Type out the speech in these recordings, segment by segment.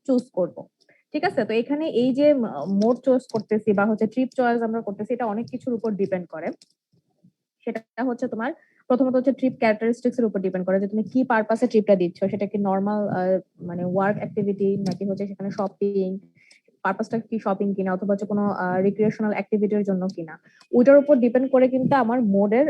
Choose করব। ঠিক আছে, তো এখানে এই যে মোড চয়েস করতেছি বা হচ্ছে ট্রিপ চয়েস আমরা করতেছি, এটা অনেক কিছুর উপর ডিপেন্ড করে। সেটা হচ্ছে তোমার প্রথমত হচ্ছে ট্রিপ ক্যারেক্টারিস্টিক্স এর উপর ডিপেন্ড করে যে তুমি কি পারপাসে ট্রিপটা দিচ্ছ, সেটা কি নর্মাল মানে ওয়ার্ক অ্যাক্টিভিটি নাকি হচ্ছে সেখানে শপিং, পারপাসটা কি শপিং কিনা অথবা হচ্ছে কোনো রিক্রিয়েশনাল অ্যাক্টিভিটির জন্য কিনা, ওইটার উপর ডিপেন্ড করে কিন্তু আমার মোডের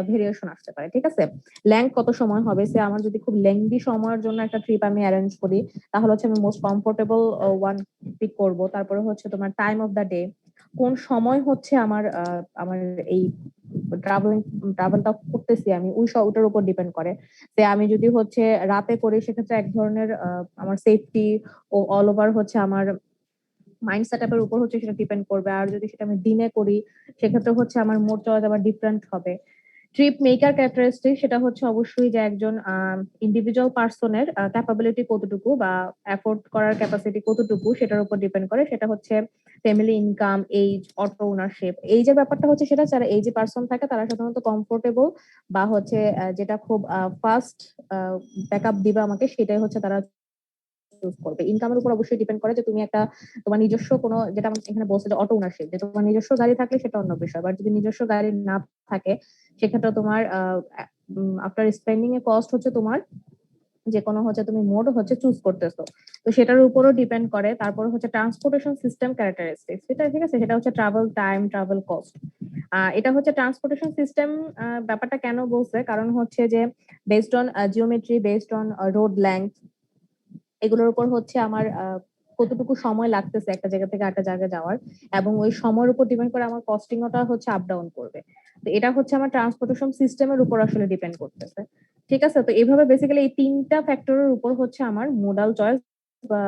ভেরিয়েশন আসতে পারে। ঠিক আছে, লেংথ কত সময় হবে, সে আমার যদি খুব লেংদি সময়ের জন্য একটা ট্রিপ আমি অ্যারেঞ্জ করি, তাহলে হচ্ছে আমি মোস্ট কমফোর্টেবল ওয়ান পিক করব। তারপরে হচ্ছে তোমার টাইম অফ দা ডে, কোন সময় হচ্ছে আমার আমার এই ট্রাভেলটা করতেছি আমি, ওইটার উপর ডিপেন্ড করে। যে আমি যদি হচ্ছে রাতে করি সেক্ষেত্রে এক ধরনের আমার সেফটি ও অল ওভার হচ্ছে আমার মাইন্ড সেট আপের উপর হচ্ছে সেটা ডিপেন্ড করবে। আর যদি সেটা আমি দিনে করি সেক্ষেত্রে হচ্ছে আমার মোড চয়েস আবার ডিফারেন্ট হবে। ট্রিপ মেকার ক্যারেক্টারিস্টিক সেটা হচ্ছে অবশ্যই যে একজন ইন্ডিভিজুয়াল পার্সনের ক্যাপাবিলিটি কতটুকু বা এফোর্ড করার ক্যাপাসিটি কতটুকু সেটার উপর ডিপেন্ড করে। সেটা হচ্ছে family income, age, auto ownership. এই যে ব্যাপারটা হচ্ছে সেটা যারা এই যে পার্সন থাকে তারা সাধারণত কমফোর্টেবল বা হচ্ছে যেটা খুব ফাস্ট ব্যাকআপ দিবে আমাকে, সেটাই হচ্ছে তারা চুজ করবে। ইনকামের উপর অবশ্যই ডিপেন্ড করে যে তুমি একটা তোমার নিজস্ব কোনো, যেটা আমি এখানে বলছে যে অটো ওনারশিপ, যে তোমার নিজস্ব গাড়ি থাকলে সেটা অন্য বিষয়, বাট যদি নিজস্ব গাড়ি না থাকে সেক্ষেত্রে তোমার আফটার স্পেন্ডিং এ কস্ট হচ্ছে তোমার যে কোনো হচ্ছে তুমি মোড হচ্ছে চুজ করতেছো, তো সেটার উপরও ডিপেন্ড করে। তারপর হচ্ছে ট্রান্সপোর্টেশন সিস্টেম ক্যারেক্টারিস্টিক্স, সেটা ঠিক আছে, সেটা হচ্ছে ট্রাভেল টাইম, ট্রাভেল কস্ট। এটা হচ্ছে ট্রান্সপোর্টেশন সিস্টেম ব্যাপারটা কেন বলছে, কারণ হচ্ছে যে based on geometry, based on road length, এগুলোর উপর হচ্ছে আমার কতটুকু সময় লাগতেছে একটা জায়গা থেকে আরেকটা জায়গায় যাওয়ার, এবং ওই সময়ের উপর ডিপেন্ড করে আমার কস্টিংটা হচ্ছে আপ ডাউন করবে। তো এটা হচ্ছে আমার ট্রান্সপোর্টেশন সিস্টেমের উপর আসলে ডিপেন্ড করতেছে। ঠিক আছে, তো এইভাবে বেসিক্যালি এই তিনটা ফ্যাক্টরের উপর হচ্ছে আমার মোডাল চয়েস বা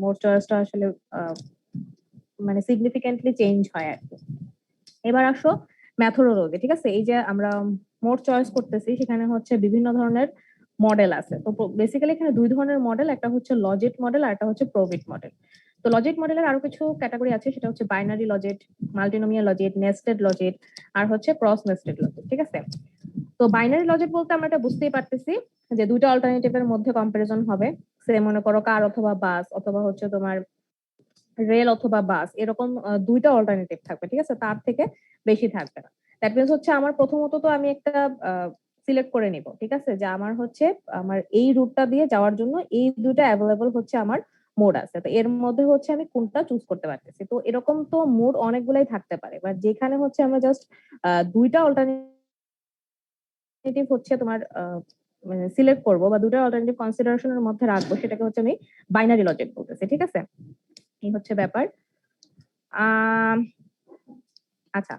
মোড চয়েসটা আসলে আহ, মানে সিগনিফিকেন্টলি চেঞ্জ হয় আর কি। এবার আসো ম্যাথোডোলজি। ঠিক আছে, এই যে আমরা মোড চয়েস করতেছি সেখানে হচ্ছে বিভিন্ন ধরনের মডেল আছে। তো বেসিক্যালি এখানে দুই ধরনের মডেল, একটা হচ্ছে লজিট মডেল আর একটা হচ্ছে প্রোবিট মডেল। তো লজিট মডেলের আরো কিছু ক্যাটাগরি আছে, সেটা হচ্ছে বাইনারি লজিট, মাল্টিনোমিয়াল লজিট, নেস্টেড লজিট, আর হচ্ছে ক্রস নেস্টেড লজিট। ঠিক আছে, তো বাইনারি লজিক বলতে আমরা এটা বুঝতেই পারতেছি যে দুইটা অল্টারনেটিভের মধ্যে কম্পারিজন হবে। সে মনে করো কার অথবা বাস অথবা হচ্ছে তোমার রেল অথবা বাস, এরকম দুইটা অল্টারনেটিভ থাকবে। ঠিক আছে, তার থেকে বেশি থাকবে না। দ্যাট মিনস হচ্ছে আমার প্রথমত তো আমি একটা সিলেক্ট করে নিব। ঠিক আছে, যে আমার হচ্ছে আমার এই রুটটা দিয়ে যাওয়ার জন্য এই দুইটা অ্যাভেলেবল হচ্ছে আমার মোড আছে, তো এর মধ্যে হচ্ছে আমি কোনটা চুজ করতে পারতেছি। তো এরকম তো মোড অনেকগুলাই থাকতে পারে, বা যেখানে হচ্ছে আমরা জাস্ট দুইটা অল্টারনেটিভ হচ্ছে তোমার মানে সিলেক্ট করবো বা দুটো অল্টারনেটিভ কনসিডারেশনের মধ্যে রাখবো, সেটাকে হচ্ছে আমি বাইনারি লজিক বলতেছি। ঠিক আছে, এই হচ্ছে ব্যাপার। আহ আচ্ছা,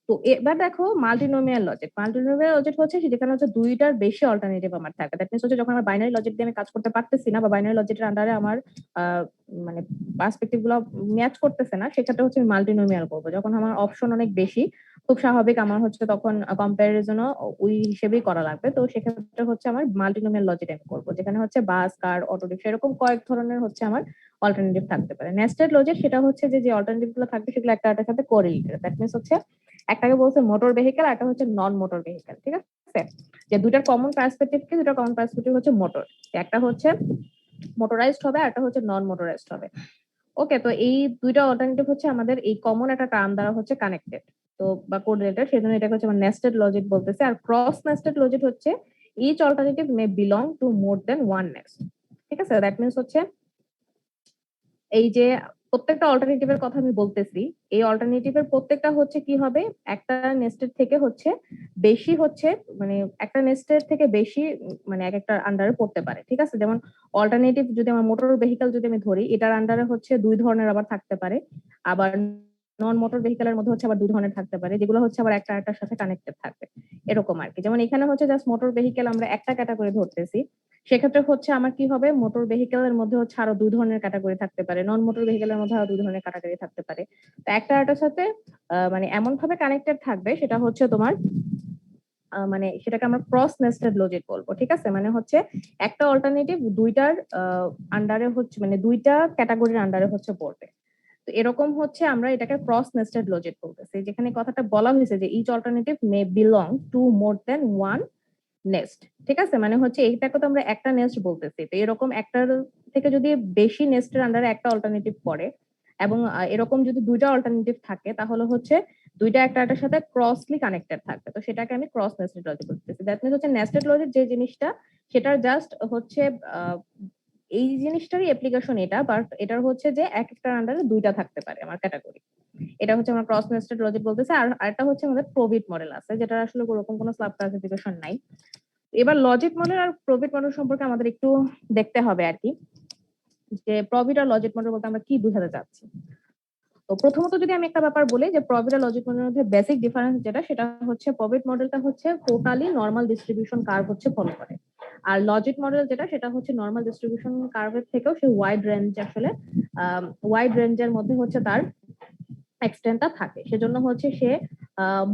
তো এবার দেখো মাল্টিনোমিয়াল লজিক। মাল্টিনোমিয়াল লজিক হচ্ছে যেখানে হচ্ছে দুইটার বেশি অল্টারনেটিভ আমার থাকে। দ্যাট মিনস হচ্ছে যখন আমার বাইনারি লজিক দিয়ে আমি কাজ করতে পারতেছি না বা বাইনারি লজিকের আন্ডারে আমার মানে পার্সপেক্টিভ গুলো ম্যাচ করতেছে না, সেক্ষেত্রে হচ্ছে আমি মাল্টিনোমিয়াল করবো। যখন আমার অপশন অনেক বেশি, খুব স্বাভাবিক আমার হচ্ছে তখন কম্পারিজনও ওই হিসেবেই করা লাগবে। তো সেক্ষেত্রে হচ্ছে আমার মাল্টিনোমিয়াল লজিক আমি করবো, যেখানে হচ্ছে বাস, কার, অটো রিক্সা এরকম কয়েক ধরনের হচ্ছে আমার অল্টারনেটিভ থাকতে পারে। নেস্টেড লজিক সেটা হচ্ছে যে যে অল্টারনেটিভ গুলো থাকবে সেগুলো একটা একটার সাথে কোরিলেটেড। দ্যাট মিনস হচ্ছে একটাকে বলছে মোটর ভেহিকেল, একটা হচ্ছে নন মোটর ভেহিকেল। ঠিক আছে, যে দুইটার কমন পার্সপেক্টিভ কি, দুটার কমন পার্সপেক্টিভ হচ্ছে মোটর, একটা হচ্ছে মোটরাইজড হবে আর একটা হচ্ছে নন মোটরাইজড হবে। ওকে, তো এই দুইটা অল্টারনেটিভ হচ্ছে আমাদের এই কমন একটা টার্ম দ্বারা হচ্ছে কানেক্টেড, তো বা কোরিলেটেড, সেজন্য এটাকে হচ্ছে আমরা নেস্টেড লজিক বলতেছি। আর ক্রস নেস্টেড লজিক হচ্ছে each alternative may belong to more than one nest. ঠিক আছে, দ্যাট মিনস হচ্ছে এই যে প্রত্যেকটা অল্টারনেটিভের কথা আমি বলতেছি, এই অল্টারনেটিভের প্রত্যেকটা হচ্ছে কি হবে, একটা নেস্টের থেকে হচ্ছে বেশি হচ্ছে, মানে একটা নেস্টের থেকে বেশি মানে এক একটা আন্ডারে পড়তে পারে। ঠিক আছে, যেমন অল্টারনেটিভ যদি আমার মোটর ভেহিকল যদি আমি ধরি, এটার আন্ডারে হচ্ছে দুই ধরনের আবার থাকতে পারে। আবার নন মোটর ভেহিকলের মধ্যে হচ্ছে আবার দুই ধরনের থাকতে পারে, যেগুলো হচ্ছে আবার একটা আরেকটার সাথে কানেক্টেড থাকবে। এরকম আর কি। যেমন এখানে হচ্ছে জাস্ট মোটর ভেহিকেল আমরা একটা ক্যাটাগরি ধরতেছি, সেক্ষেত্রে হচ্ছে আমার কি হবে, মোটর ভেহিকেলের মধ্যে হচ্ছে আরো দুই ধরনের ক্যাটাগরি থাকতে পারে, নন মোটর ভেহিকেলের মধ্যে আরো দুই ধরনের ক্যাটাগরি থাকতে পারে। তো একটা আরেকটার সাথে মানে এমন ভাবে কানেক্টেড থাকবে, সেটা হচ্ছে তোমার মানে সেটাকে আমরা ক্রস নেস্টেড লজিক বলবো। ঠিক আছে, মানে হচ্ছে একটা অল্টারনেটিভ দুইটার আন্ডারে হচ্ছে, মানে দুইটা ক্যাটাগরির আন্ডারে হচ্ছে পড়বে। তো এরকম হচ্ছে আমরা এটাকে ক্রস নেস্টেড লজিক বলতেছি, যেখানে কথাটা বলা হয়েছে যে each alternative may belong to more than one nest, ঠিক আছে? মানে হচ্ছে এইটাকে তো আমরা একটা নেস্ট বলতেছি। তো এরকম একটার থেকে যদি বেশি নেস্টের আন্ডারে একটা অল্টারনেটিভ পড়ে এবং এরকম যদি দুইটা অল্টারনেটিভ থাকে তাহলে হচ্ছে দুইটা একটার সাথে ক্রসলি কানেক্টেড থাকবে। তো সেটাকে আমি ক্রস নেস্টেড লজিক বলতেছি। দ্যাট মিনস হচ্ছে নেস্টেড লজিক যে জিনিসটা সেটার জাস্ট হচ্ছে আহ, এই জিনিসটারই অ্যাপ্লিকেশন এটা, বাট এটার হচ্ছে যে এক একটার আন্ডারে দুইটা থাকতে পারে আমার ক্যাটাগরি। এটা হচ্ছে আমরা ক্রস নেস্টেড লজিক বলতেছি। আর আরেকটা হচ্ছে আমাদের প্রোবিট মডেল আছে, যেটা আসলে ওরকম কোনো স্ল্যাব ক্লাসিফিকেশন নাই। এবার লজিক মডেল আর প্রোবিট মডেল সম্পর্কে আমাদের একটু দেখতে হবে আর কি, যে প্রোবিট আর লজিক মডেল বলতে আমরা কি বোঝাতে চাচ্ছি। তো প্রথমত যদি আমি একটা ব্যাপার বলি যে প্রোবিট আর লজিক মডেলের মধ্যে বেসিক ডিফারেন্স যেটা, সেটা হচ্ছে প্রোবিট মডেলটা হচ্ছে টোটালি নর্মাল ডিস্ট্রিবিউশন কার্ভ হচ্ছে ফলো করে, আর লজিক মডেল যেটা সেটা হচ্ছে নর্মাল ডিস্ট্রিবিউশন কার্ভের থেকেও সে ওয়াইড রেঞ্জ, আসলে ওয়াইড রেঞ্জের মধ্যে হচ্ছে তার এক্সটেন্টটা থাকে, সেজন্য হচ্ছে সে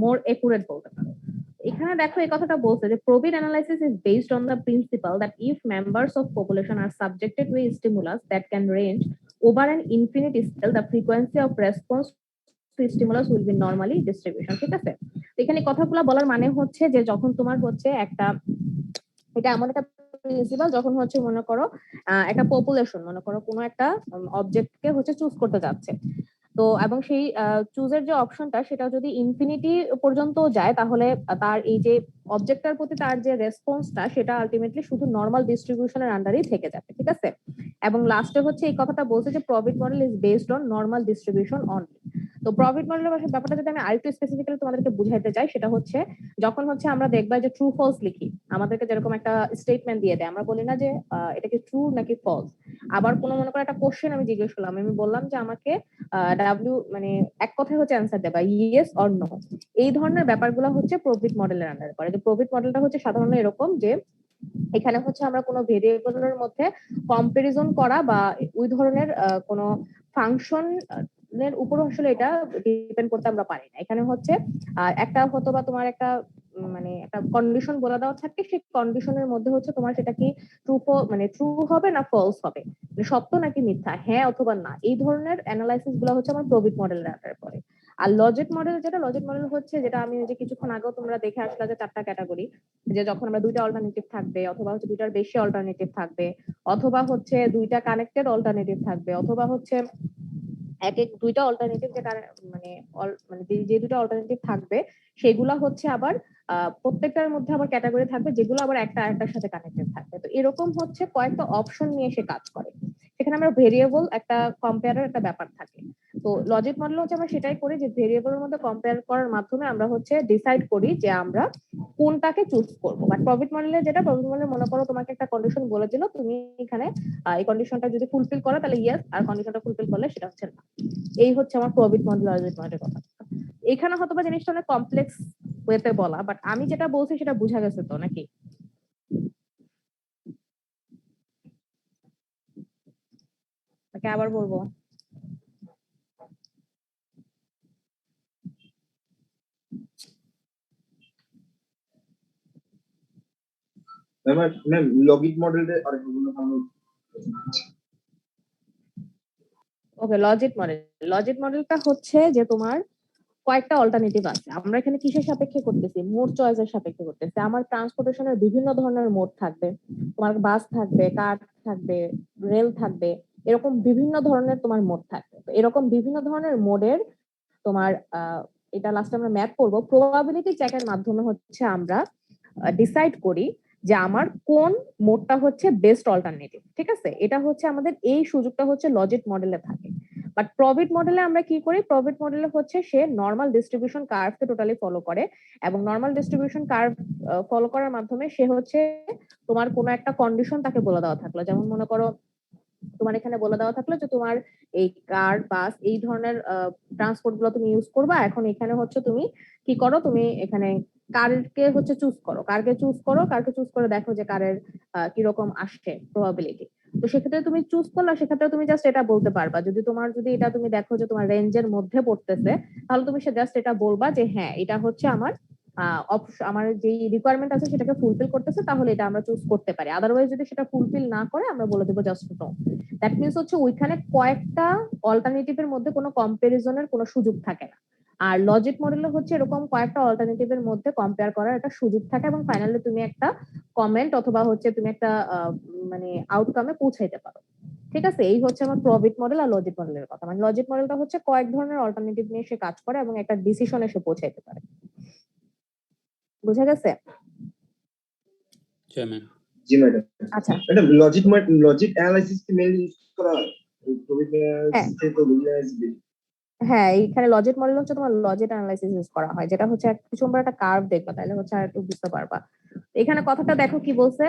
মোর একুরেট বলতে পারে। এখানে দেখো এই কথাটা বলছে যে probit analysis is based on the principle that if members of population are subjected to stimulus that can range over an infinite scale the frequency of response to stimulus will be normally distribution, ঠিক আছে? তো এখানে কথাগুলো বলার মানে হচ্ছে যে যখন তোমার হচ্ছে একটা, এটা এমন একটা প্রিন্সিপাল যখন হচ্ছে মনে করো একটা পপুলেশন মনে করো কোনো একটা অবজেক্টকে হচ্ছে চুজ করতে যাচ্ছে, তো এবং সেই চুজের যে অপশনটা সেটা যদি ইনফিনিটি পর্যন্ত যায় তাহলে তার এই যে অবজেক্টটার প্রতি তার যে রেসপন্সটা সেটা আলটিমেটলি শুধু নর্মাল ডিস্ট্রিবিউশনের আন্ডারেই থেকে যাবে, ঠিক আছে? এবং লাস্টে হচ্ছে এই কথাটা বলছে যে profit model is based on normal distribution only. তো প্রফিট মডেলের ব্যাপারটা যদি আমি আরেকটু স্পেসিফিক্যালি তোমাদেরকে বুঝাইতে চাই, সেটা হচ্ছে যখন হচ্ছে আমরা দেখবা যে ট্রু ফলস লিখি, আমাদেরকে যেরকম একটা স্টেটমেন্ট দিয়ে দেয়, আমরা বলি না যে এটা কি ট্রু নাকি ফলস। আবার কোনো মনে করো একটা কোশ্চেন আমি জিজ্ঞেস করলাম, আমি বললাম যে আমাকে ডাব্লিউ মানে এক কথায় হচ্ছে অ্যান্সার দেবা ইয়েস অর নো। এই ধরনের ব্যাপারগুলো হচ্ছে প্রফিট মডেলের আন্ডারে পড়ে। যে প্রফিট মডেলটা হচ্ছে সাধারণত এরকম যে এখানে হচ্ছে আমরা কোনো ভেরিয়েবলের মধ্যে কম্পারিজন করা বা ওই ধরনের কোনো ফাংশন এর উপর আসলে এটা ডিপেন্ড করতে আমরা পারি না। এখানে হচ্ছে একটা হয়তো বা তোমার একটা মানে একটা কন্ডিশন বলে দেওয়া থাকে, সেই কন্ডিশনের মধ্যে হচ্ছে তোমার সেটা কি ট্রু মানে ট্রু হবে না ফলস হবে, মানে সত্য নাকি মিথ্যা, হ্যাঁ অথবা না, এই ধরনের অ্যানালাইসিস গুলো হচ্ছে আমার প্রবিট মডেলের আন্ডারে পড়ে। আর লজিক মডেল যেটা, লজিক মডেল হচ্ছে যেটা আমি যে কিছুক্ষণ আগেও তোমরা দেখে আসলে যে চারটা ক্যাটাগরি, যে যখন আমরা দুইটা অল্টারনেটিভ থাকবে, অথবা হচ্ছে দুইটার বেশি অল্টারনেটিভ থাকবে, অথবা হচ্ছে দুইটা কানেক্টেড অল্টারনেটিভ থাকবে, অথবা হচ্ছে এক এক দুইটা অল্টারনেটিভ যে মানে মানে যে দুটো অল্টারনেটিভ থাকবে সেগুলা হচ্ছে আবার প্রত্যেকটার মধ্যে আবার ক্যাটাগরি থাকবে যেগুলো আবার একটা আরেকটার সাথে কানেক্টেড থাকবে। তো এরকম হচ্ছে কয়েকটা অপশন নিয়ে সে কাজ করে, সেখানে আমরা ভেরিয়েবল একটা কম্পেয়ারের একটা ব্যাপার থাকে। তো লজিক মডেল হচ্ছে আমরা সেটাই করি যে ভেরিয়েবলের মধ্যে কম্পেয়ার করার মাধ্যমে আমরা হচ্ছে ডিসাইড করি যে আমরা কোনটাকে চুজ করবো। বাট প্রফিট মডেলে যেটা, প্রফিট মডেলে মনে করো তোমাকে একটা কন্ডিশন বলে দিল, তুমি এখানে এই কন্ডিশনটা যদি ফুলফিল করো তাহলে ইয়েস, আর কন্ডিশনটা ফুলফিল করলে সেটা হচ্ছে না। এই হচ্ছে আমার প্রফিট মডেল আর লজিক মডেলের কথা। এখানে হয়তো বা জিনিসটা অনেক কমপ্লেক্স ওয়েতে বলা, বাট আমি যেটা বলছি সেটা বোঝা গেছে তো নাকি? নাকি আবার বলবো? ম্যাম লজিক মডেলটা আরেকটু ভালো। ওকে, লজিক মডেল, লজিক মডেলটা হচ্ছে যে তোমার কয়েকটা অল্টারনেটিভ আছে, আমরা এখানে কিসের সাপেক্ষে করতেছি, মোড চয়েসের সাপেক্ষে করতেছি। আমার ট্রান্সপোর্টেশনের বিভিন্ন ধরনের মোড থাকবে, তোমার বাস থাকবে, কার থাকবে, রেল থাকবে, এরকম বিভিন্ন ধরনের তোমার মোড থাকবে। তো এরকম বিভিন্ন ধরনের মোডের তোমার এটা লাস্টে আমরা ম্যাপ করব, প্রবাবিলিটি চেকের মাধ্যমে হচ্ছে আমরা ডিসাইড করি যে আমার কোন মোডটা হচ্ছে বেস্ট অল্টারনেটিভ, ঠিক আছে? এটা হচ্ছে আমাদের এই সুযোগটা হচ্ছে লজিক মডেলে থাকে। বাট প্রফিট মডেলে আমরা কি করি, প্রফিট মডেলে হচ্ছে সে নর্মাল ডিস্ট্রিবিউশন কার্ভকে টোটালি ফলো করে, এবং নর্মাল ডিস্ট্রিবিউশন কার্ভ ফলো করার মাধ্যমে সে হচ্ছে তোমার কোনো একটা কন্ডিশন তাকে বলে দেওয়া থাকলো, যেমন মনে করো তোমার এখানে বলে দেওয়া থাকলো যে তোমার এই কার বাস এই ধরনের ট্রান্সপোর্ট গুলো তুমি ইউজ করবা, এখন এখানে হচ্ছে তুমি কি করো, তুমি এখানে কারকে হচ্ছে চুজ করো, কারকে চুজ করো, কারকে চুজ করে দেখো যে কারের কিরকম আসছে প্রবাবিলিটি। তো সেক্ষেত্রে তুমি চুজ করলা, সেক্ষেত্রে তুমি জাস্ট এটা বলতে পারবা, যদি তোমার যদি এটা তুমি দেখো যে তোমার রেঞ্জের মধ্যে পড়তেছে, তাহলে তুমি সে জাস্ট এটা বলবা যে হ্যাঁ এটা হচ্ছে আমার আমার যে রিকোয়ারমেন্ট আছে সেটাকে ফুলফিল করতেছে, তাহলে এটা আমরা চুজ করতে পারি। আদারওয়াইজ যদি সেটা ফুলফিল না করে আমরা বলে দেবো জাস্ট নো। দ্যাট মিনস হচ্ছে ওইখানে কয়েকটা অল্টারনেটিভের মধ্যে কোনো কম্পারিজনের কোনো সুযোগ থাকে না। আর লজিক মডেলে হচ্ছে এরকম কয়েকটা অল্টারনেটিভের মধ্যে কম্পেয়ার করার একটা সুযোগ থাকে এবং ফাইনালি তুমি একটা কমেন্ট অথবা হচ্ছে তুমি একটা মানে আউটকামে পৌঁছাইতে পারো। ঠিক আছে, এই হচ্ছে আমার প্রবিট মডেল আর লজিক মডেলের কথা। মানে লজিক মডেলটা হচ্ছে কয়েক ধরনের অল্টারনেটিভ নিয়ে সে কাজ করে এবং একটা ডিসিশনে সে পৌঁছাইতে পারে। বুঝা গেছে? জি ম্যাম। জি ম্যাডাম। আচ্ছা, ম্যাডাম লজিক অ্যানালাইসিস কি মেইনলি ইউজ করা হয়? প্রবিট অ্যানালাইসিস তো লজিক অ্যানালাইসিস। হ্যাঁ, এইখানে লজিক মডেল হচ্ছে তোমার লজিক অ্যানালাইসিস ইউজ করা হয়, যেটা হচ্ছে কিছু আমরা একটা কার্ভ দেখবা, তাহলে হচ্ছে আর একটু বুঝতে পারবা। এখানে কথাটা দেখো কি বলছে।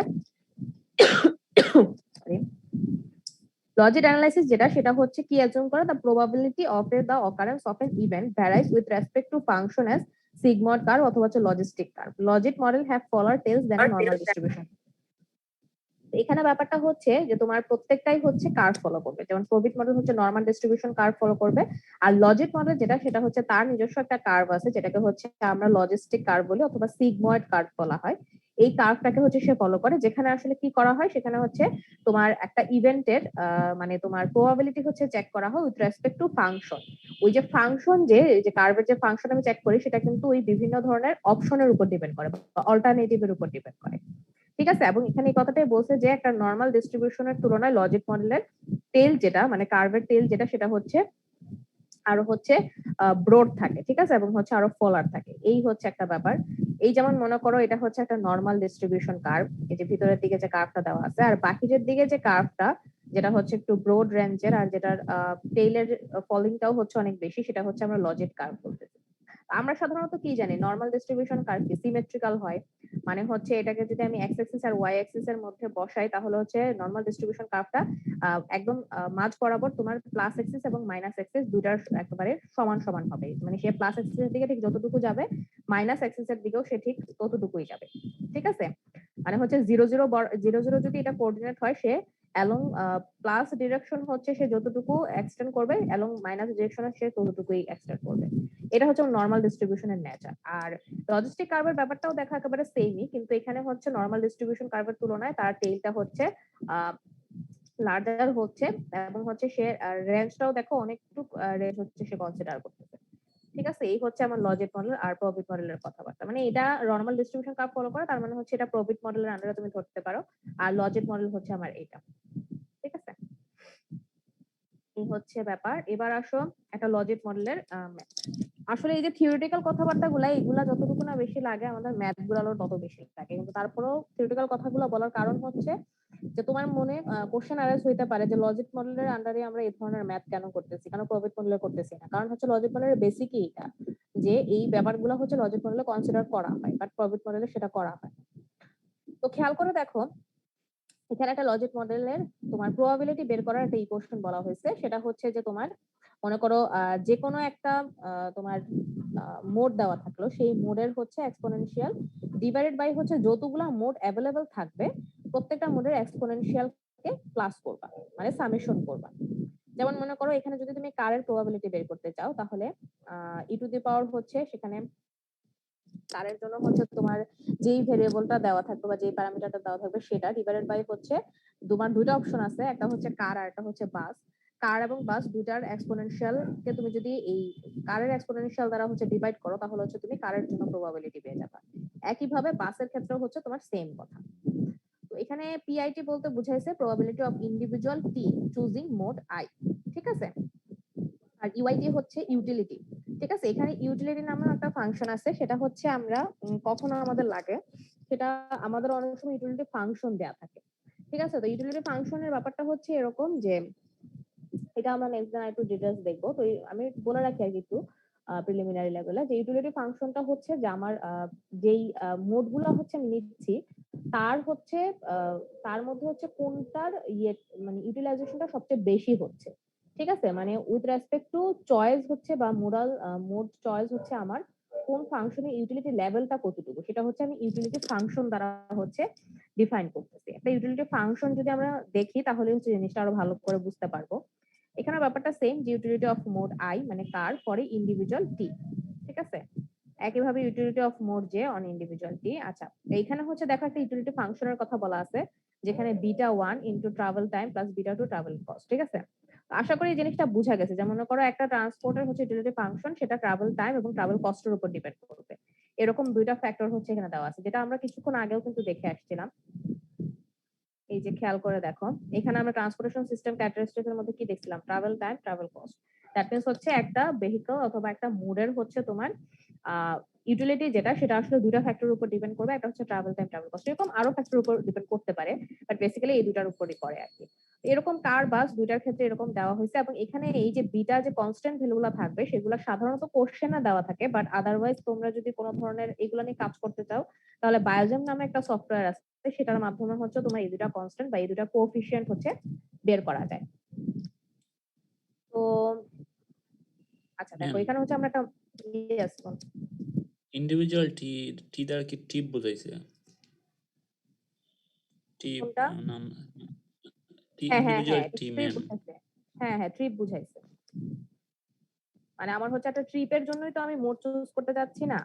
লজিক অ্যানালাইসিস যেটা, সেটা হচ্ছে কি অ্যাজিউম করে, the probability of the occurrence of an event varies with respect to function as sigmoid curve অথবা হচ্ছে logistic curve. Logic model have follower tails than normal distribution. এখানে ব্যাপারটা হচ্ছে যে তোমার প্রত্যেকটাই হচ্ছে কার্ভ ফলো করবে। যেমন প্রবিট মডেল হচ্ছে নরমাল ডিস্ট্রিবিউশন কার্ভ ফলো করবে, আর লজিক মডেল যেটা, সেটা হচ্ছে তার নিজস্ব একটা কার্ভ আছে, যেটাকে হচ্ছে আমরা লজিস্টিক কার্ভ বলি অথবা সিগময়েড কার্ভ বলা হয়। এই কার্ভটাকে হচ্ছে সে ফলো করে, যেখানে আসলে কি করা হয়, সেখানে হচ্ছে তোমার একটা ইভেন্টের মানে তোমার প্রবাবিলিটি হচ্ছে চেক করা হয় উইথ রেসপেক্ট টু ফাংশন। ওই যে ফাংশন, যে কার্ভের যে ফাংশন আমি চেক করি, সেটা কিন্তু ওই বিভিন্ন ধরনের অপশনের উপর ডিপেন্ড করে বা অল্টারনেটিভের উপর ডিপেন্ড করে। ঠিক আছে, এবং এখানে এই কথাটাই বলছে যে একটা নর্মাল ডিস্ট্রিবিউশনের তুলনায় লজিক মডেলের টেল যেটা, মানে কার্ভের টেল যেটা, সেটা হচ্ছে আরো হচ্ছে ব্রড থাকে। ঠিক আছে, এবং হচ্ছে আরো ফলার থাকে। এই হচ্ছে একটা ব্যাপার। এই যেমন মনে করো এটা হচ্ছে একটা নর্মাল ডিস্ট্রিবিউশন কার্ভ, এই যে ভিতরের দিকে যে কার্ভটা দেওয়া আছে, আর বাহিরের দিকে যে কার্ভটা, যেটা হচ্ছে একটু ব্রড রেঞ্জের আর যেটার টেইলের ফলিংটাও হচ্ছে অনেক বেশি, সেটা হচ্ছে আমরা লজিক কার্ভ বলতেছি। আমরা সাধারণত কি জানি, নর্মাল ডিস্ট্রিবিউশন কার্ভ কি সিমেট্রিক্যাল হয়, মানে হচ্ছে এটাকে যদি আমি এক্স অ্যাক্সিস আর ওয়াই অ্যাক্সিস এর মধ্যে বসাই, তাহলে হচ্ছে নর্মাল ডিস্ট্রিবিউশন কার্ভটা একদম মাঝ বরাবর তোমার প্লাস অ্যাক্সিস এবং মাইনাস অ্যাক্সিস দুটার একেবারে সমান সমান হবে। মানে সে প্লাস অ্যাক্সিস এর দিকে ঠিক যতটুকু যাবে, মাইনাস অ্যাক্সিস এর দিকেও সে ঠিক ততটুকুই যাবে। ঠিক আছে, মানে হচ্ছে 0 0 যদি এটা কোঅর্ডিনেট হয়, সে অ্যালং প্লাস ডিরেকশন হচ্ছে সে যতটুকু এক্সটেন্ড করবে, অ্যালং মাইনাস ডিরেকশনে সে ততটুকুই এক্সটেন্ড করবে। এটা হচ্ছে নর্মাল ডিস্ট্রিবিউশনের নেচার। আর লজিস্টিক কার্ভের ব্যাপারটাও দেখা একেবারে সেমই, কিন্তু এখানে হচ্ছে নর্মাল ডিস্ট্রিবিউশন কার্ভের তুলনায় তার টেইলটা হচ্ছে লার্জার হচ্ছে, এবং হচ্ছে সে রেঞ্জটাও দেখো অনেকটু রেঞ্জ হচ্ছে সে কনসিডার করতেছে। ঠিক আছে, এই হচ্ছে আমার লজিক মডেল আর প্রবিট মডেলের কথাবার্তা। মানে এটা নর্মাল ডিস্ট্রিবিউশন কার্ভ ফলো করে, তার মানে হচ্ছে এটা প্রবিট মডেলের আন্ডারে তুমি ধরতে পারো, আর লজিক মডেল হচ্ছে আমার এটা। ঠিক আছে, এই হচ্ছে ব্যাপার। এবার আসো একটা লজিক মডেলের আসলে এই যে থিওরিটিক্যাল কথাবার্তা গুলা, এগুলা যতটুকু না বেশি লাগে, আমাদের ম্যাথ গুলো তত বেশি লাগে। কিন্তু তারপরেও থিওরিটিক্যাল কথাগুলো বলার কারণ হচ্ছে যে তোমার মনে কোশ্চেন অ্যারাইজ হইতে পারে যে লজিক মডেলের আন্ডারে আমরা এই ধরনের ম্যাথ কেন করতেছি, কেন প্রবিট মডেলে করতেছি না। কারণ হচ্ছে লজিক মডেলের বেসিকই এটা, যে এই ব্যাপারগুলো হচ্ছে লজিক মডেলে কনসিডার করা হয়, বাট প্রবিট মডেলে সেটা করা হয়। তো খেয়াল করে দেখো, এখানে একটা লজিক মডেলের তোমার প্রবাবিলিটি বের করার একটা ইকুয়েশন বলা হয়েছে। সেটা হচ্ছে যে তোমার মনে করো যে কোনো একটা তোমার মোড দেওয়া থাকলো, সেই মোডের হচ্ছে এক্সপোনেনশিয়াল ডিভাইডেড বাই হচ্ছে যতগুলা মোড অ্যাভেলেবল থাকবে, প্রত্যেকটা মোডের এক্সপোনেনশিয়াল কে প্লাস করবা, মানে সামেশন করবা। যেমন মনে করো এখানে যদি তুমি কারের প্রবাবিলিটি বের করতে চাও, তাহলে ই টু দি পাওয়ার হচ্ছে সেখানে কারের জন্য হচ্ছে তোমার যেই ভেরিয়েবলটা দেওয়া থাকবে বা যেই প্যারামিটারটা দেওয়া থাকবে, সেটা ডিভাইডেড বাই হচ্ছে তোমার দুইটা অপশন আছে, একটা হচ্ছে কার আর একটা হচ্ছে বাস। কার এবং বাস দুইটার এক্সপোনেনশিয়াল কে তুমি যদি এই কারের এক্সপোনেনশিয়াল দ্বারা হচ্ছে ডিভাইড করো, তাহলে হচ্ছে তুমি কারের জন্য প্রবাবিলিটি পেয়ে যাবে। একইভাবে বাসের ক্ষেত্রেও হচ্ছে তোমার সেম কথা। তো এখানে পিআইটি বলতে বুঝাইছে probability of individual T choosing mode I. ঠিক আছে, আর ইউআইটি হচ্ছে ইউটিলিটি। ঠিক আছে, এখানে ইউটিলিটি নামের একটা ফাংশন আছে, সেটা হচ্ছে আমরা কখনো আমাদের লাগে, সেটা আমাদের অনেক সময় ইউটিলিটি ফাংশন দেয়া থাকে। ঠিক আছে, তো ইউটিলিটি ফাংশনের ব্যাপারটা হচ্ছে এরকম যে, এটা আমরা নেক্সট দিন একটু ডিটেলস দেখবো। তো আমি বলে রাখি আর একটু প্রিলিমিনারি লেভেলে, যে ইউটিলিটি ফাংশনটা হচ্ছে যে আমার যেই মোড গুলা হচ্ছে আমি নিচ্ছি, তার হচ্ছে তার মধ্যে হচ্ছে কোনটার ইয়ে মানে ইউটিলাইজেশনটা সবচেয়ে বেশি হচ্ছে। ঠিক আছে, মানে উইথ রেসপেক্ট টু চয়েস হচ্ছে বা মোডাল মোড চয়েস হচ্ছে আমার কোন ফাংশনের ইউটিলিটি লেভেলটা কতটুকু, সেটা হচ্ছে আমি ইউটিলিটি ফাংশন দ্বারা হচ্ছে ডিফাইন করতেছি। একটা ইউটিলিটি ফাংশন যদি আমরা দেখি, তাহলে হচ্ছে জিনিসটা আরো ভালো করে বুঝতে পারবো। এখানে ব্যাপারটা সেম, যে ইউটিলিটি অফ মোড আই মানে কার পরে ইন্ডিভিজুয়াল টি। ঠিক আছে, একইভাবে utility of mode J on individual T. আচ্ছা, এইখানে হচ্ছে দেখো একটা ইউটিলিটি ফাংশনের কথা বলা আছে, যেখানে beta 1 into travel time plus beta 2 travel cost. ঠিক আছে, আশা করি এই জিনিসটা বোঝা গেছে। যেমন মনে করো একটা ট্রান্সপোর্টের হচ্ছে ইউটিলিটি ফাংশন, সেটা ট্রাভেল টাইম এবং ট্রাভেল কস্টের উপর ডিপেন্ড করবে। এরকম দুইটা ফ্যাক্টর হচ্ছে এখানে দেওয়া আছে, যেটা আমরা কিছুক্ষণ আগেও কিন্তু দেখে আসছিলাম। এই যে খেয়াল করে দেখো, এখানে আমরা ট্রান্সপোর্টেশন সিস্টেম ক্যারেক্টারিস্টিক্স এর মধ্যে কি দেখছিলাম? Travel time, travel cost. That means হচ্ছে একটা ভেহিকল অথবা একটা মোডের হচ্ছে তোমার ইউটিলিটি যেটা, সেটা আসলে দুইটা ফ্যাক্টরের উপর ডিপেন্ড করবে। একটা হচ্ছে ট্রাভেল টাইম, ট্রাভেল কস্ট, এরকম আরো ফ্যাক্টরের উপর ডিপেন্ড করতে পারে, বাট বেসিক্যালি এই দুটার উপরই করে আর কি। এরকম কার বাস দুইটার ক্ষেত্রে এরকম দেওয়া হয়েছে, এবং এখানে এই যে বিটা যে কনস্ট্যান্ট ভ্যালুগুলো থাকবে সেগুলো সাধারণত কোশ্চেনে দেওয়া থাকে, বাট আদারওয়াইজ তোমরা যদি কোনো ধরনের এগুলো নিয়ে কাজ করতে চাও, তাহলে বায়োজেম নামে একটা সফটওয়্যার আছে, সেটার মাধ্যমে হচ্ছে তোমার এই দুটা কনস্ট্যান্ট বা এই দুটা কোএফিসিয়েন্ট হচ্ছে বের করা যায়। তো আচ্ছা দেখো, ম্যাম এখানে হচ্ছে আমরা একটা ইয়েস ইন্ডিভিজুয়াল টি দ্বারা কি ট্রিপ বোঝাইছে? ট্রিপ কোনটা? নাম হ্যাঁ হ্যাঁ ইন্ডিভিজুয়াল হ্যাঁ, টি ট্রিপ ম্যাম। বুঝাইছে। হ্যাঁ হ্যাঁ, ট্রিপ বুঝাইছে। মানে আমার হচ্ছে একটা ট্রিপের জন্যই তো আমি মোড চুজ করতে যাচ্ছি না।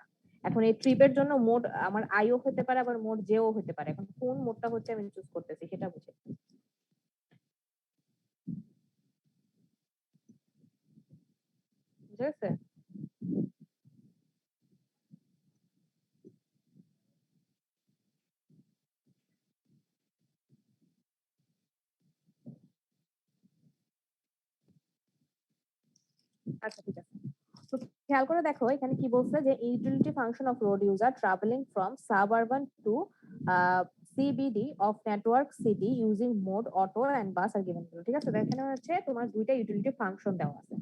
এখন এই ট্রিপের জন্য মোড আমার আইও হতে পারে, আবার মোড জেও হতে পারে। এখন কোন মোডটা হচ্ছে আমি চুজ করতেছি সেটা বুঝে। বুঝা গেছে? আচ্ছা ঠিক আছে। তো খেয়াল করে দেখো এখানে কি বলছে, যে utility function of road user travelling from suburban to CBD of network city using mode auto and bus are given. ঠিক আছে, তো এখানে হচ্ছে তোমার দুইটা ইউটিলিটি ফাংশন দেওয়া আছে,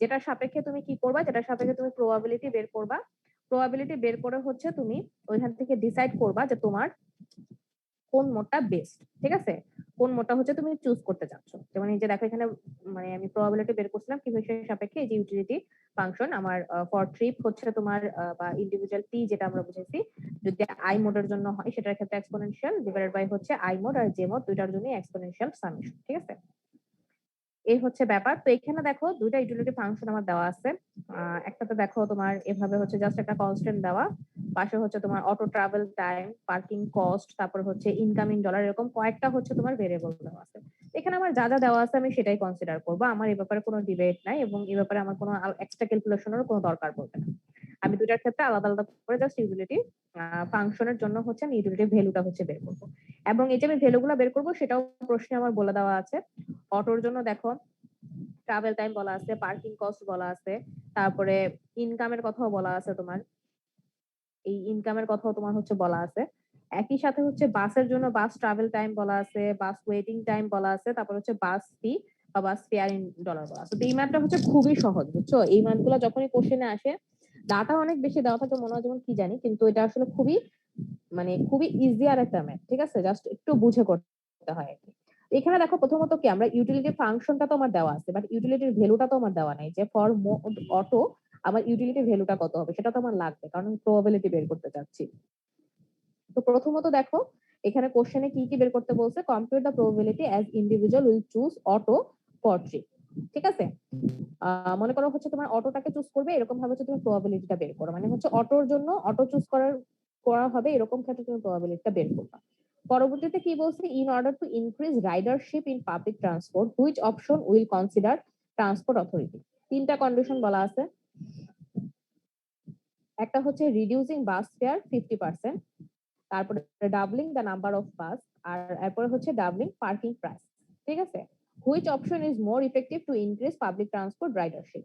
যেটার সাপেক্ষে তুমি কি করবা, যেটার সাপেক্ষে তুমি প্রবাবিলিটি বের করবা। প্রবাবিলিটি বের করে হচ্ছে তুমি ওইখান থেকে ডিসাইড করবা যে তোমার কোন মোডটা বেস্ট। ঠিক আছে, কোন মোডটা হচ্ছে তুমি চুজ করতে চাচ্ছ। যেমন এই যে দেখো এখানে, মানে আমি প্রবাবিলিটি বের করছিলাম কি বিষয়ের সাপেক্ষে, এই যে ইউটিলিটি ফাংশন আমার ফর ট্রিপ হচ্ছে তোমার বা ইন্ডিভিজুয়াল টি যেটা আমরা বুঝেছি, যদি আই মোডের জন্য হয় সেটার ক্ষেত্রে এক্সপোনেনশিয়াল ডিভাইডেড বাই হচ্ছে আই মোড আর জে মোড দুইটার জন্য এক্সপোনেনশিয়াল সামেশন। ঠিক আছে, এই হচ্ছে ব্যাপার। তো এখানে দেখো দুইটা ইউটিলিটি ফাংশন আমার দেওয়া আছে। একটাতে দেখো তোমার এভাবে হচ্ছে জাস্ট একটা কনস্ট্যান্ট দেওয়া, পাশে হচ্ছে তোমার auto travel time, parking cost, তারপর হচ্ছে ইনকামিং ডলার, এরকম কয়েকটা হচ্ছে তোমার ভেরিয়েবল দেওয়া আছে। এখানে আমার যা যা দেওয়া আছে আমি সেটাই কনসিডার করবো। আমার এই ব্যাপারে কোনো ডিবেট নাই, এবং এই ব্যাপারে আমার কোনো এক্সট্রা ক্যালকুলেশনেরও কোনো দরকার পড়বে না। আমি দুটার ক্ষেত্রে আলাদা আলাদা করে জাস্ট ইউটিলিটি ফাংশনের জন্য হচ্ছে আমি ইউটিলিটি ভ্যালুটা হচ্ছে বের করবো। এবং এই যে আমি ভ্যালুগুলো বের করবো সেটাও প্রশ্নে আমার বলে দেওয়া আছে। অটোর জন্য দেখো ট্রাভেল টাইম বলা আছে, পার্কিং কস্ট বলা আছে, তারপরে ইনকামের কথাও বলা আছে তোমার, এই ইনকামের কথাও তোমার হচ্ছে বলা আছে। একই সাথে হচ্ছে বাসের জন্য বাস ট্রাভেল টাইম বলা আছে, বাস ওয়েটিং টাইম বলা আছে, তারপর হচ্ছে বাস ফি বা বাস ফেয়ার ইন ডলার বলা আছে। তো এই ম্যাথটা হচ্ছে খুবই সহজ, বুঝছো? এই ম্যাথগুলো যখনই কোশ্চেনে আসে, ডাটা অনেক বেশি দেওয়া থাকে মনে হয় যেমন কি জানি, কিন্তু এটা আসলে খুবই, মানে খুবই ইজি আর একটা ম্যাথ। ঠিক আছে, জাস্ট একটু বুঝে করতে হয় আর কি। এখানে দেখো প্রথমত কি, আমরা ইউটিলিটি ফাংশনটা তো আমার দেওয়া আছে, বাট ইউটিলিটির ভ্যালুটা তো আমার দেওয়া নাই, যে ফর অটো আমার ইউটিলিটি ভ্যালুটা কত হবে সেটা তো আমার লাগবে, কারণ প্রবাবিলিটি বের করতে চাচ্ছি। তো প্রথমত দেখো এখানে কোশ্চেনে কি কি বের করতে বলছে, compute the probability as individual will choose auto for trip. ঠিক আছে, মনে করো হচ্ছে তোমার অটোটাকে চুজ করবে, এরকম ভাবে হচ্ছে তুমি প্রবাবিলিটিটা বের করো, মানে হচ্ছে অটোর জন্য অটো চুজ করা হবে, এরকম ক্ষেত্রে তুমি প্রবাবিলিটিটা বের করবা। পরবর্তীতে কি বলছে, in order to increase ridership in public transport which option will consider transport authority. তিনটা কন্ডিশন বলা আছে। একটা হচ্ছে রিডিউসিং বাস ফেয়ার 50%, তারপরে doubling the number of bus, আর এরপরে হচ্ছে ডাবলিং পার্কিং প্রাইস। ঠিক আছে, which option is more effective to increase public transport ridership.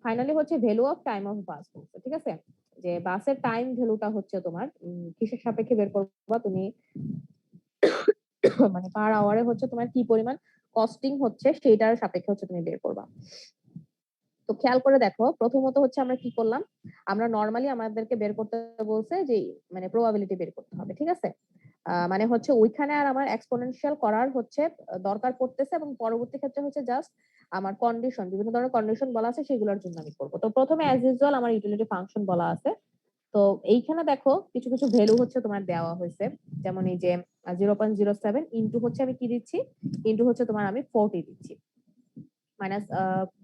Finally হচ্ছে value of time of bus বলছে। ঠিক আছে, যে বাসের টাইম ভ্যালুটা হচ্ছে তোমার কিসের সাপেক্ষে বের করবা তুমি, মানে পার আওয়ারে হচ্ছে তোমার কি পরিমাণ কস্টিং হচ্ছে সেইটার সাপেক্ষে হচ্ছে তুমি বের করবা। তো খেয়াল করে দেখো, প্রথমত হচ্ছে আমরা কি করলাম, আমরা নর্মালি আমাদেরকে বের করতে বলছে যে মানে প্রবাবিলিটি বের করতে হবে। ঠিক আছে, মানে হচ্ছে ওইখানে আর আমার এক্সপোনেনশিয়াল করার হচ্ছে দরকার পড়তেছে, এবং পরবর্তী ক্ষেত্রে হচ্ছে জাস্ট আমার কন্ডিশন, বিভিন্ন ধরনের কন্ডিশন বলা আছে সেগুলোর জন্য আমি করবো। তো প্রথমে অ্যাজ ইউজুয়াল আমার ইউটিলিটি ফাংশন বলা আছে। তো এইখানে দেখো কিছু কিছু ভ্যালু হচ্ছে তোমার দেওয়া হয়েছে, যেমন এই যে 0.07 ইন্টু হচ্ছে আমি কি দিচ্ছি, ইন্টু হচ্ছে তোমার আমি 40 দিচ্ছি, মাইনাস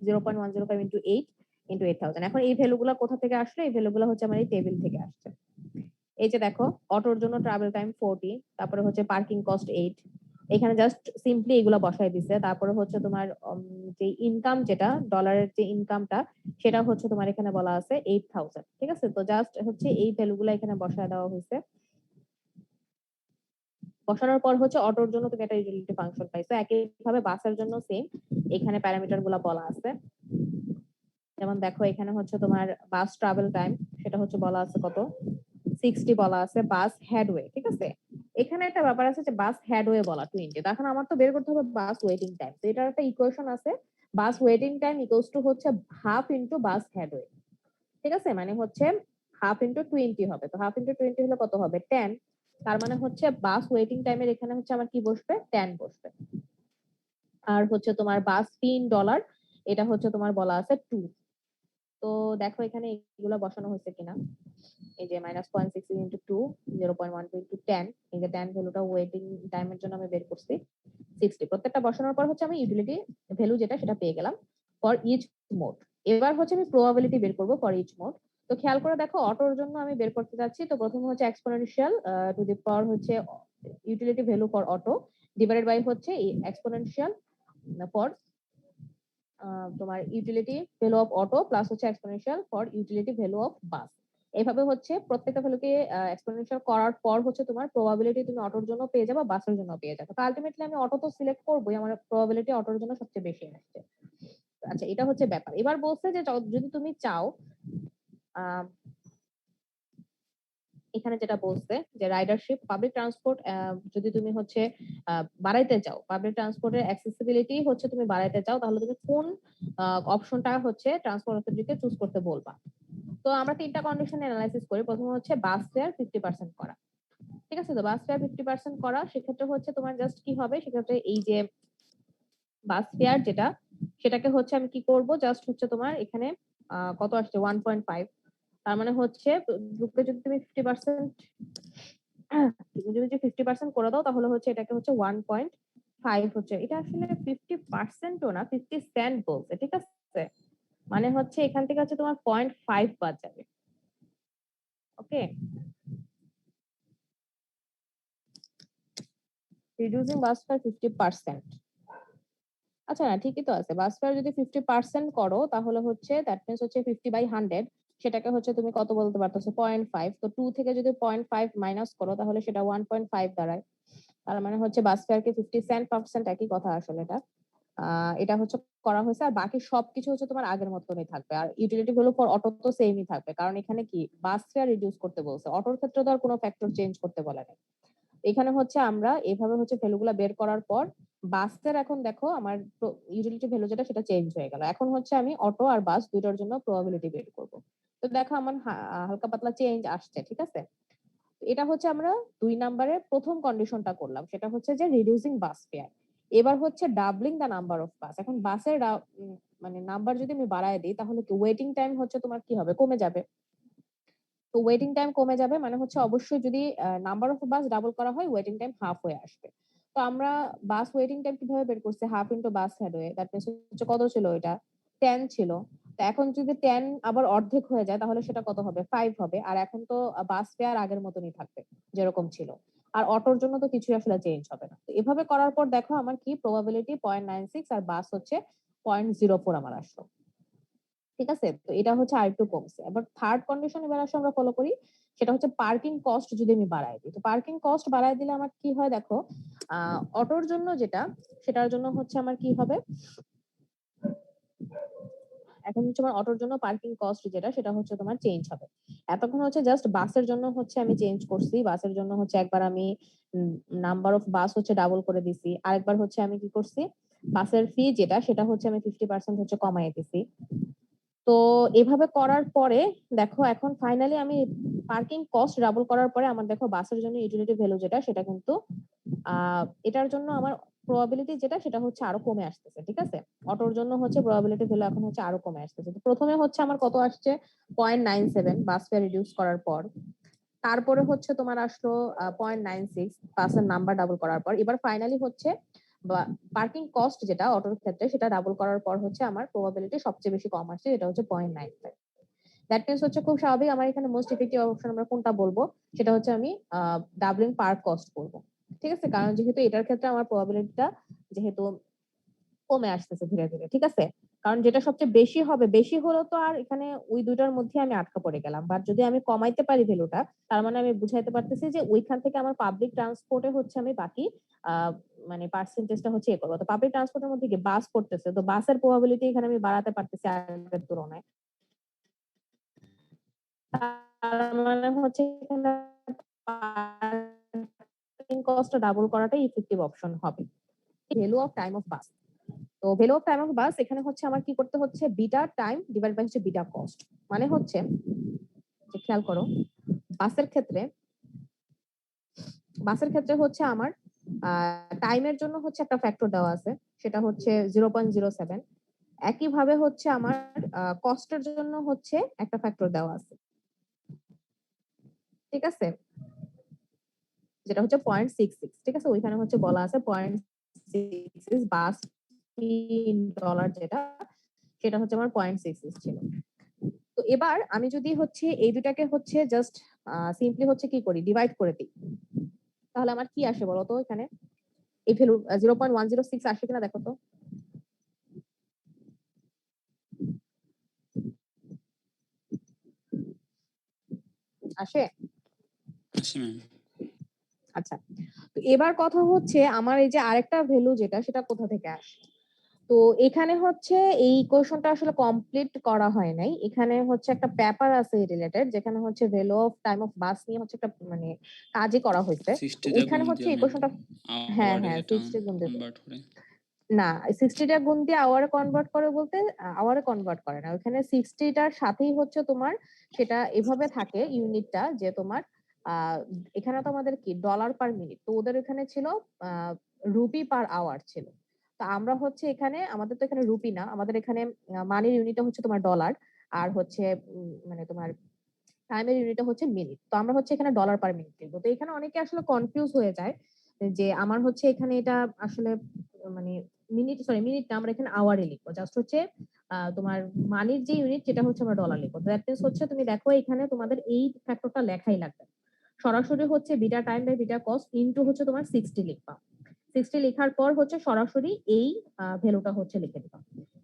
0.105 ইন্টু 8 ইন্টু 8000। এখন এই ভ্যালুগুলো কোথা থেকে আসলো, এই ভ্যালুগুলো হচ্ছে আমার এই টেবিল থেকে আসছে। এই যে দেখো, অটোর জন্য ট্রাভেল টাইম 40, তারপরে হচ্ছে পার্কিং কস্ট 8, এখানে জাস্ট সিম্পলি এগুলো বসাই দিছে। তারপরে হচ্ছে তোমার যে ইনকাম যেটা ডলারের যে ইনকামটা সেটা হচ্ছে তোমার এখানে বলা আছে 8,000। ঠিক আছে, তো জাস্ট হচ্ছে এই ভ্যালুগুলো এখানে বসায় দেওয়া হয়েছে। বসানোর পর হচ্ছে অটোর জন্য তুমি একটা ইউটিলিটি ফাংশন পাইছো, একইভাবে বাসের জন্য সেম এখানে প্যারামিটার গুলা বলা আছে। যেমন দেখো এখানে হচ্ছে তোমার বাস ট্রাভেল টাইম সেটা হচ্ছে বলা আছে কত 60 বলা আছে, বাস হেডওয়ে। ঠিক আছে, এখানে একটা ব্যাপার আছে যে বাস হেডওয়ে বলা 20, তখন আমার তো বের করতে হবে বাস ওয়েটিং টাইম। তো এটার একটা ইকুয়েশন আছে, বাস ওয়েটিং টাইম ইকুয়ালস টু হচ্ছে হাফ ইনটু বাস হেডওয়ে। ঠিক আছে, মানে হচ্ছে হাফ ইনটু 20 হবে, তো হাফ ইনটু 20 হলে কত হবে 10। তার মানে হচ্ছে বাস ওয়েটিং টাইমের এখানে হচ্ছে আমার কি বসবে 10 বসবে। আর হচ্ছে তোমার বাস ফি ইন ডলার এটা হচ্ছে তোমার বলা আছে 2। তো দেখো এখানে এগুলো বসানো হয়েছে কিনা, এই যে -0.6 ইন্টু 2, 0.12 ইন্টু 10, এই যে 10 ভ্যালুটা ওয়েটিং টাইমের জন্য আমি বের করছি 60। প্রত্যেকটা বসানোর পর হচ্ছে আমি ইউটিলিটি ভ্যালু যেটা সেটা পেয়ে গেলাম ফর ইচ মোড। এবার হচ্ছে আমি প্রবাবিলিটি বের করব ফর ইচ মোড। তো খেয়াল করে দেখো অটোর জন্য আমি বের করতে যাচ্ছি, তো প্রথমে হচ্ছে এক্সপোনেনশিয়াল টু দি পাওয়ার হচ্ছে utility value for auto divided by হচ্ছে এক্সপোনেনশিয়াল ফর তোমার utility value of auto plus হচ্ছে exponential for utility value of bus. এইভাবে হচ্ছে প্রত্যেকটা ভ্যালুকে এক্সপোনেনশিয়াল করার পর হচ্ছে তোমার প্রবাবিলিটি তুমি অটোর জন্য পেয়ে যাবে, বাসের জন্য পেয়ে যাবে। তো আলটিমেটলি আমি অটো তো সিলেক্ট করবোই, আমার প্রবাবিলিটি অটোর জন্য সবচেয়ে বেশি আসছে। আচ্ছা, এটা হচ্ছে ব্যাপার। এবার বলছে যে যদি তুমি চাও আহ এখানে যেটা বলছে যে রাইডারশিপ পাবলিক ট্রান্সপোর্ট যদি তুমি হচ্ছে বাড়াইতে চাও, পাবলিক ট্রান্সপোর্টের অ্যাক্সেসিবিলিটি হচ্ছে তুমি বাড়াইতে চাও, তাহলে তুমি কোন অপশনটা হচ্ছে ট্রান্সপোর্ট অথরিটিকে চুজ করতে বলবা। তো আমরা 3টা কন্ডিশন অ্যানালাইসিস করি। প্রথমে হচ্ছে বাস ফেয়ার 50% করা। ঠিক আছে, তো বাস ফেয়ার 50% করা সেক্ষেত্রে হচ্ছে তোমার জাস্ট কি হবে, সেক্ষেত্রে এই যে বাস ফেয়ার যেটা সেটাকে হচ্ছে আমি কি করব, জাস্ট হচ্ছে তোমার এখানে কত আসছে 1.5। তার মানে হচ্ছে গ্রুপকে যদি তুমি 50% তুমি যদি 50% করে দাও তাহলে হচ্ছে এটাকে হচ্ছে 1.5 হচ্ছে, এটা আসলে 50%ও না, 50 সেন্ট বলছে। ঠিক আছে, মানে হচ্ছে এখান থেকে হচ্ছে তোমার 0.5 বাদ যাবে। ওকে, রিডিউসিং বাস ফেয়ার 50%। আচ্ছা না, ঠিকই তো আছে, বাস ফেয়ার যদি 50% করো তাহলে হচ্ছে দ্যাট মিনস হচ্ছে 50/100, সেটাকে হচ্ছে তুমি কত বলতে পারতেছো 0.5। তো 2 থেকে যদি 0.5 মাইনাস করো তাহলে সেটা 1.5 দাঁড়ায়। তার মানে হচ্ছে বাস ফেয়ারকে 50 সেন্ট একই কথা আসলে এটা। এটা হচ্ছে করা হয়েছে, আর বাকি সবকিছু হচ্ছে তোমার আগের মতনই থাকবে। আর ইউটিলিটি ভ্যালু ফর অটো তো সেমই থাকবে, কারণ এখানে কি বাস ফেয়ার রিডিউস করতে বলছে, অটোর ক্ষেত্রে তো আর কোনো ফ্যাক্টর চেঞ্জ করতে বলে নাই। এখানে হচ্ছে আমরা এভাবে হচ্ছে ভ্যালুগুলা বের করার পর বাসের এখন দেখো আমার ইউটিলিটি ভ্যালু যেটা সেটা চেঞ্জ হয়ে গেল। এখন হচ্ছে আমি অটো আর বাস দুইটার জন্য প্রবাবিলিটি বের করব। তো দেখো আমার হালকা পাতলা চেঞ্জ আসছে। ঠিক আছে, এটা হচ্ছে আমরা 2 নম্বরের প্রথম কন্ডিশনটা করলাম, সেটা হচ্ছে যে রিডিউসিং বাস ফেয়ার। এবার হচ্ছে ডাবলিং দ্য নাম্বার অফ বাস। এখন বাসের মানে নাম্বার যদি আমি বাড়ায় দিই তাহলে কি ওয়েটিং টাইম হচ্ছে তোমার কি হবে, কমে যাবে। তো ওয়েটিং টাইম কমে যাবে মানে হচ্ছে অবশ্যই যদি নাম্বার অফ বাস ডাবল করা হয় ওয়েটিং টাইম হাফ হয়ে আসবে। তো আমরা বাস ওয়েটিং টাইম কিভাবে বের করছি, half into bus Headway, that means হচ্ছে কত ছিল এটা 10 ছিল। তো এখন যদি 10 আবার অর্ধেক হয়ে যায় তাহলে সেটা কত হবে 5 হবে। আর এখন তো বাস ফেয়ার আগের মতনই থাকবে যেরকম ছিল, আর অটোর জন্য তো কিছুই আসলে চেঞ্জ হবে না। তো এভাবে করার পর দেখো আমার কি প্রবাবিলিটি 0.96 আর বাস হচ্ছে 0.04 আমার আসলো। ঠিক আছে, তো এটা হচ্ছে আরেকটু কমছে। এবার থার্ড কন্ডিশন এবার আসলে আমরা ফলো করি, সেটা হচ্ছে পার্কিং কস্ট যদি আমি বাড়াই দিই। তো পার্কিং কস্ট বাড়াই দিলে আমার কি হয় দেখো, অটোর জন্য যেটা সেটার জন্য হচ্ছে আমার কি হবে, এখন হচ্ছে আমার অটোর জন্য পার্কিং কস্ট যেটা সেটা হচ্ছে তোমার চেঞ্জ হবে। এতক্ষণ হচ্ছে জাস্ট বাসের জন্য হচ্ছে আমি চেঞ্জ করছি, বাসের জন্য হচ্ছে একবার আমি নাম্বার অফ বাস হচ্ছে ডাবল করে দিছি, আরেকবার হচ্ছে আমি কি করছি বাসের ফি যেটা সেটা হচ্ছে আমি 50% হচ্ছে কমাই দিছি। তো এভাবে করার পরে দেখো এখন ফাইনালি আমি পার্কিং কস্ট ডাবল করার পরে আমার দেখো বাসের জন্য ইউটিলিটি ভ্যালু যেটা সেটা কিন্তু এটার জন্য আমার প্রবাবিলিটি যেটা সেটা হচ্ছে আরো কমে আসতেছে। ঠিক আছে, অটোর জন্য হচ্ছে প্রবাবিলিটি ভ্যালু এখন হচ্ছে আরো কমে আসতেছে। তো প্রথমে হচ্ছে আমার কত আসছে 0.97 বাস ফেয়ার রিডিউস করার পর, তারপরে হচ্ছে তোমার আসলো 0.96 বাসের নাম্বার ডাবল করার পর, এবার ফাইনালি হচ্ছে পার্কিং কস্ট যেটা অটোর ক্ষেত্রে সেটা ডাবল করার পর হচ্ছে আমার প্রবাবিলিটি সবচেয়ে বেশি কম আসছে, যেটা হচ্ছে 0.95। দ্যাট মিনস হচ্ছে খুব স্বাভাবিক আমার এখানে মোস্ট ইফেক্টিভ অপশন আমরা কোনটা বলবো, সেটা হচ্ছে আমি ডাবলিং পার্ক কস্ট বলবো। ঠিক আছে, কারণ যেহেতু এটার ক্ষেত্রে আমার প্রবাবিলিটিটা যেহেতু কমে আসতেছে ধীরে ধীরে, ঠিক আছে? কারণ যেটা সবচেয়ে বেশি হবে, বেশি হলো তো আর এখানে ওই দুইটার মধ্যে আমি আটকা পড়ে গেলাম। বাট যদি আমি কমাইতে পারি ভ্যালুটা, তার মানে আমি বুঝাইতে পারতেছি যে ওইখান থেকে আমার পাবলিক ট্রান্সপোর্টে হচ্ছে আমি বাকি মানে পার্সেন্টেজটা হচ্ছে এ করবো। তো পাবলিক ট্রান্সপোর্টের মধ্যে কি বাস করতেছে, তো বাসের প্রবাবিলিটি এখানে আমি বাড়াতে পারতেছি আগের তুলনায়। তার মানে হচ্ছে এখানে পার্কিং কস্টটা ডাবল করাটাই ইফেক্টিভ অপশন হবে। ভ্যালু অফ টাইম অফ বাস। তো ভ্যালু অফ টাইম অফ বাস এখানে হচ্ছে আমার কি করতে হচ্ছে, বিটা টাইম ডিভাইড বাই হচ্ছে বিটা কস্ট। মানে হচ্ছে যে খেয়াল করো, বাসের ক্ষেত্রে হচ্ছে আমার টাইমের জন্য হচ্ছে একটা ফ্যাক্টর দেওয়া আছে, সেটা হচ্ছে 0.07। একইভাবে হচ্ছে আমার কস্টের জন্য হচ্ছে একটা ফ্যাক্টর দেওয়া আছে, ঠিক আছে, যেটা হচ্ছে 0.66। ঠিক আছে, ওইখানে হচ্ছে বলা আছে 0.66 বাস ডলার, যেটা সেটা হচ্ছে আমার 0.66 ছিল। তো এবার আমি যদি হচ্ছে এই দুটাকে হচ্ছে জাস্ট সিম্পলি হচ্ছে কি করি, ডিভাইড করে দিই, তাহলে আমার কি আসে বলো তো? এখানে এই ভ্যালু 0.106 আসে কিনা দেখো তো। আসে? আসে ম্যাম। আচ্ছা, তো এবার কথা হচ্ছে আমার এই যে আরেকটা ভ্যালু যেটা, সেটা কোথা থেকে আসে? তো এখানে হচ্ছে এই কোশ্চেনটা আসলে কমপ্লিট করা হয় নাই। এখানে হচ্ছে একটা পেপার আছে রিলেটেড, যেখানে হচ্ছে ভ্যালু অফ টাইম অফ বাস নিয়ে হচ্ছে একটা মানে কাজই করা হয়েছে। তো 60 টা ওইখানে গুণ হচ্ছে দিয়া এই ম্যাম কোশ্চেনটা, হ্যাঁ আওয়ার্ডে হ্যাঁ যেটা 60 গুণ দিয়ে, কনভার্ট করে। না 60টা গুণ দিয়ে আওয়ারে কনভার্ট করে বলতে আওয়ারে কনভার্ট করে না, ওখানে 60টার সাথেই হচ্ছে তোমার সেটা এভাবে থাকে ইউনিটটা, যে তোমার আহ এখানে তো আমাদের কি ডলার পার মিনিট, তো ওদের এখানে ছিল রুপি পার আওয়ার ছিল। তো আমরা হচ্ছে এখানে, আমাদের তো এখানে রুপি না, আমাদের এখানে মানির ইউনিটটা হচ্ছে তোমার ডলার, আর হচ্ছে মানে তোমার টাইমের ইউনিটটা হচ্ছে মিনিট। তো আমরা হচ্ছে এখানে ডলার পার মিনিট লিখবো। তো এখানে অনেকে আসলে কনফিউজ হয়ে যায় যে আমার হচ্ছে এখানে এটা আসলে মানে মিনিট না, আমরা এখানে আওয়ারে লিখবো। জাস্ট হচ্ছে তোমার মানির যে ইউনিট, সেটা হচ্ছে আমরা ডলার লিখবো। দ্যাট মিন্স হচ্ছে তুমি দেখো এখানে তোমাদের এই ফ্যাক্টরটা লেখাই লাগবে, সরাসরি হচ্ছে beta time by beta cost into হচ্ছে তোমার 60 লিখবা। 60 লেখার পর হচ্ছে সরাসরি এই ভ্যালুটা হচ্ছে লিখে দিবা।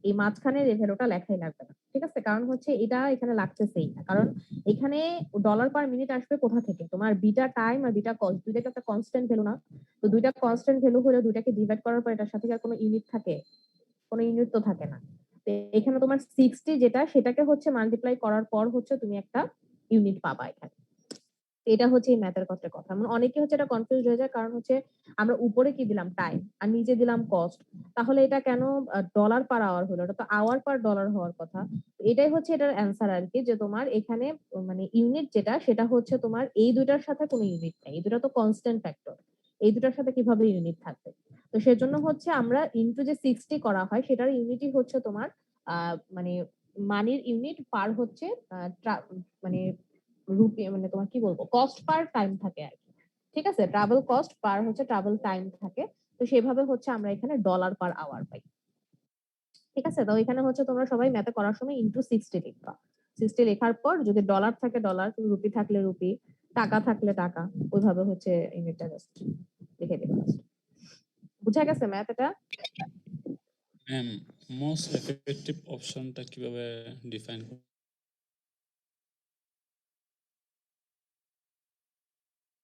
এই মাঝখানের এই ভ্যালুটা লেখাই লাগবে না, ঠিক আছে? কারণ হচ্ছে এটা এখানে লাগতেছেই না, কারণ এখানে ডলার পার মিনিট আসবে কোথা থেকে, তোমার বিটা টাইম আর বিটা কস্ট দুইটা তো একটা কনস্ট্যান্ট ভ্যালু না? তো দুইটা কনস্ট্যান্ট ভ্যালু হলে দুইটাকে ডিভাইড করার পর এটার সাথে কি আর কোনো ইউনিট থাকে? কোনো ইউনিট তো থাকে না। তো এখানে তোমার 60 যেটা, সেটাকে হচ্ছে মাল্টিপ্লাই করার পর হচ্ছে তুমি একটা ইউনিট পাবা এখানে। এটা হচ্ছে এই ম্যাথের কথা। মানে অনেকে হচ্ছে এটা কনফিউজ হয়ে যায়, কারণ হচ্ছে আমরা উপরে কি দিলাম টাইম আর নিচে দিলাম কস্ট, তাহলে এটা কেন ডলার পার আওয়ার হলো? এটা তো আওয়ার পার ডলার হওয়ার কথা। এটাই হচ্ছে এটার অ্যান্সার আর কি, যে তোমার এখানে মানে ইউনিট যেটা, সেটা হচ্ছে তোমার এই দুইটার সাথে কোনো ইউনিট নেই, এই দুটা তো কনস্ট্যান্ট ফ্যাক্টর, এই দুটার সাথে কিভাবে ইউনিট থাকবে? তো সেজন্য হচ্ছে আমরা ইনটু যে 60 করা হয়, সেটার ইউনিটই হচ্ছে তোমার মানে মানির ইউনিট পার হচ্ছে মানে রুপি, মানে তোমার কি বলবো, কস্ট পার টাইম থাকে আর কি, ঠিক আছে? ট্রাভেল কস্ট পার হচ্ছে ট্রাভেল টাইম থাকে। তো সেভাবে হচ্ছে আমরা এখানে ডলার পার আওয়ার পাই, ঠিক আছে? তো এখানে হচ্ছে তোমরা সবাই ম্যাথে করার সময় ইনটু 60 লিখবা। 60 লেখার পর যদি ডলার থাকে ডলার, রুপি থাকলে রুপি, টাকা থাকলে টাকা, ওইভাবে হচ্ছে ইউনিটটা জাস্ট লিখে দিবা। বুঝা গেছে ম্যাথ এটা? ম্যাম মোস্ট এফেক্টিভ অপশনটা কিভাবে ডিফাইন